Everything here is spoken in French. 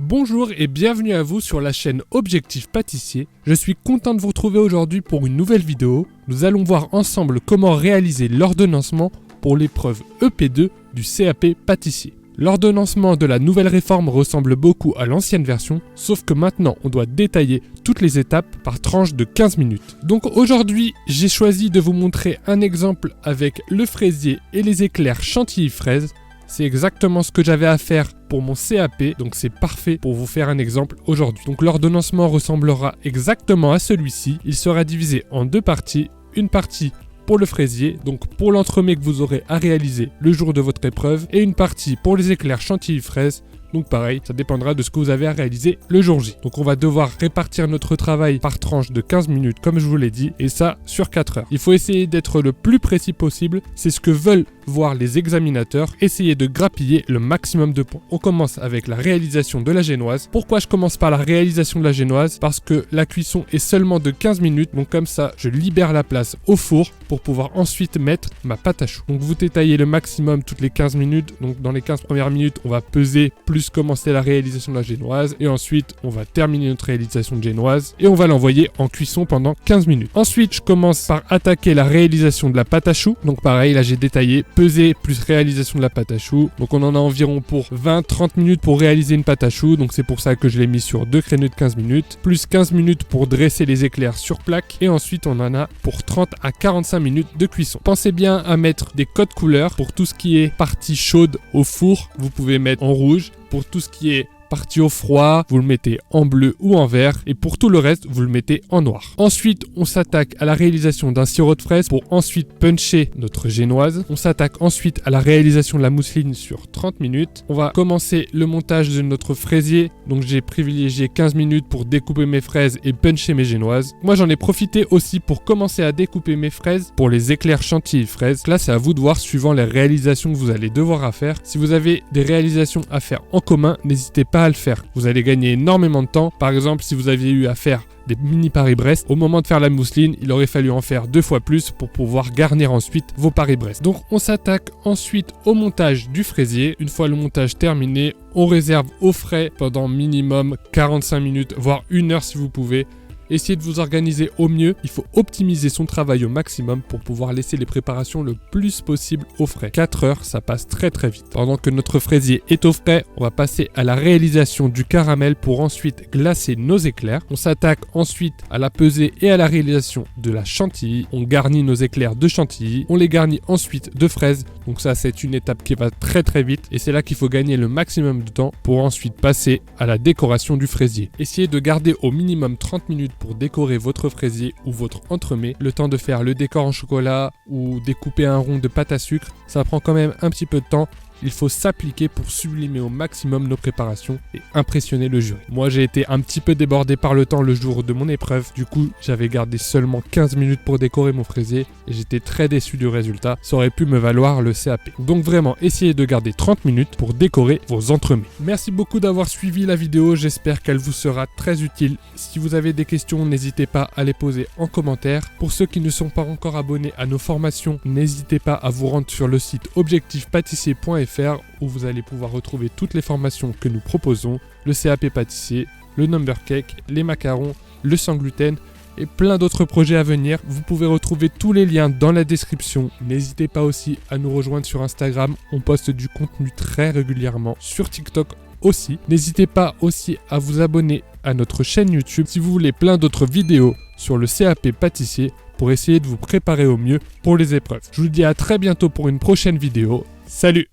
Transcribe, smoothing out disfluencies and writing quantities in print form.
Bonjour et bienvenue à vous sur la chaîne Objectif Pâtissier. Je suis content de vous retrouver aujourd'hui pour une nouvelle vidéo. Nous allons voir ensemble comment réaliser l'ordonnancement pour l'épreuve EP2 du CAP Pâtissier. L'ordonnancement de la nouvelle réforme ressemble beaucoup à l'ancienne version, sauf que maintenant on doit détailler toutes les étapes par tranche de 15 minutes. Donc aujourd'hui, j'ai choisi de vous montrer un exemple avec le fraisier et les éclairs chantilly fraise. C'est exactement ce que j'avais à faire pour mon CAP, donc c'est parfait pour vous faire un exemple aujourd'hui. Donc l'ordonnancement ressemblera exactement à celui-ci. Il sera divisé en deux parties. Une partie pour le fraisier, donc pour l'entremets que vous aurez à réaliser le jour de votre épreuve, et une partie pour les éclairs chantilly fraise. Donc pareil, ça dépendra de ce que vous avez à réaliser le jour J. Donc on va devoir répartir notre travail par tranche de 15 minutes comme je vous l'ai dit, et ça sur 4 heures. Il faut essayer d'être le plus précis possible, c'est ce que veulent voir les examinateurs. Essayez de grappiller le maximum de points. On commence avec la réalisation de la génoise. Pourquoi je commence par la réalisation de la génoise? Parce que la cuisson est seulement de 15 minutes, donc comme ça je libère la place au four pour pouvoir ensuite mettre ma pâte à choux. Donc vous détaillez le maximum toutes les 15 minutes, donc dans les 15 premières minutes on va peser plus commencer la réalisation de la génoise, et ensuite on va terminer notre réalisation de génoise et on va l'envoyer en cuisson pendant 15 minutes. Ensuite je commence par attaquer la réalisation de la pâte à choux. Donc pareil, là j'ai détaillé peser plus réalisation de la pâte à choux. Donc on en a environ pour 20-30 minutes pour réaliser une pâte à choux, donc c'est pour ça que je l'ai mis sur deux créneaux de 15 minutes, plus 15 minutes pour dresser les éclairs sur plaque, et ensuite on en a pour 30 à 45 minutes de cuisson. Pensez bien à mettre des codes couleurs. Pour tout ce qui est partie chaude au four, vous pouvez mettre en rouge. Pour tout ce qui est partie au froid, vous le mettez en bleu ou en vert, et pour tout le reste, vous le mettez en noir. Ensuite, on s'attaque à la réalisation d'un sirop de fraise pour ensuite puncher notre génoise. On s'attaque ensuite à la réalisation de la mousseline sur 30 minutes. On va commencer le montage de notre fraisier. Donc j'ai privilégié 15 minutes pour découper mes fraises et puncher mes génoises. Moi, j'en ai profité aussi pour commencer à découper mes fraises pour les éclairs chantilly fraises. Là, c'est à vous de voir suivant les réalisations que vous allez devoir à faire. Si vous avez des réalisations à faire en commun, n'hésitez pas à le faire. Vous allez gagner énormément de temps. Par exemple, si vous aviez eu à faire des mini Paris-Brest, au moment de faire la mousseline, il aurait fallu en faire 2 fois plus pour pouvoir garnir ensuite vos Paris-Brest. Donc on s'attaque ensuite au montage du fraisier. Une fois le montage terminé, on réserve au frais pendant minimum 45 minutes, voire 1 heure si vous pouvez. Essayez de vous organiser au mieux. Il faut optimiser son travail au maximum pour pouvoir laisser les préparations le plus possible au frais. 4 heures, ça passe très très vite. Pendant que notre fraisier est au frais, on va passer à la réalisation du caramel pour ensuite glacer nos éclairs. On s'attaque ensuite à la pesée et à la réalisation de la chantilly. On garnit nos éclairs de chantilly. On les garnit ensuite de fraises. Donc ça, c'est une étape qui va très très vite, et c'est là qu'il faut gagner le maximum de temps pour ensuite passer à la décoration du fraisier. Essayez de garder au minimum 30 minutes pour décorer votre fraisier ou votre entremets, le temps de faire le décor en chocolat ou découper un rond de pâte à sucre. Ça prend quand même un petit peu de temps. Il faut s'appliquer pour sublimer au maximum nos préparations et impressionner le jury. Moi, j'ai été un petit peu débordé par le temps le jour de mon épreuve. Du coup, j'avais gardé seulement 15 minutes pour décorer mon fraisier et j'étais très déçu du résultat. Ça aurait pu me valoir le CAP. Donc vraiment, essayez de garder 30 minutes pour décorer vos entremets. Merci beaucoup d'avoir suivi la vidéo. J'espère qu'elle vous sera très utile. Si vous avez des questions, n'hésitez pas à les poser en commentaire. Pour ceux qui ne sont pas encore abonnés à nos formations, n'hésitez pas à vous rendre sur le site objectifpâtissier.fr où vous allez pouvoir retrouver toutes les formations que nous proposons, le CAP pâtissier, le number cake, les macarons, le sans gluten et plein d'autres projets à venir. Vous pouvez retrouver tous les liens dans la description. N'hésitez pas aussi à nous rejoindre sur Instagram, on poste du contenu très régulièrement, sur TikTok aussi. N'hésitez pas aussi à vous abonner à notre chaîne YouTube si vous voulez plein d'autres vidéos sur le CAP pâtissier pour essayer de vous préparer au mieux pour les épreuves. Je vous dis à très bientôt pour une prochaine vidéo. Salut!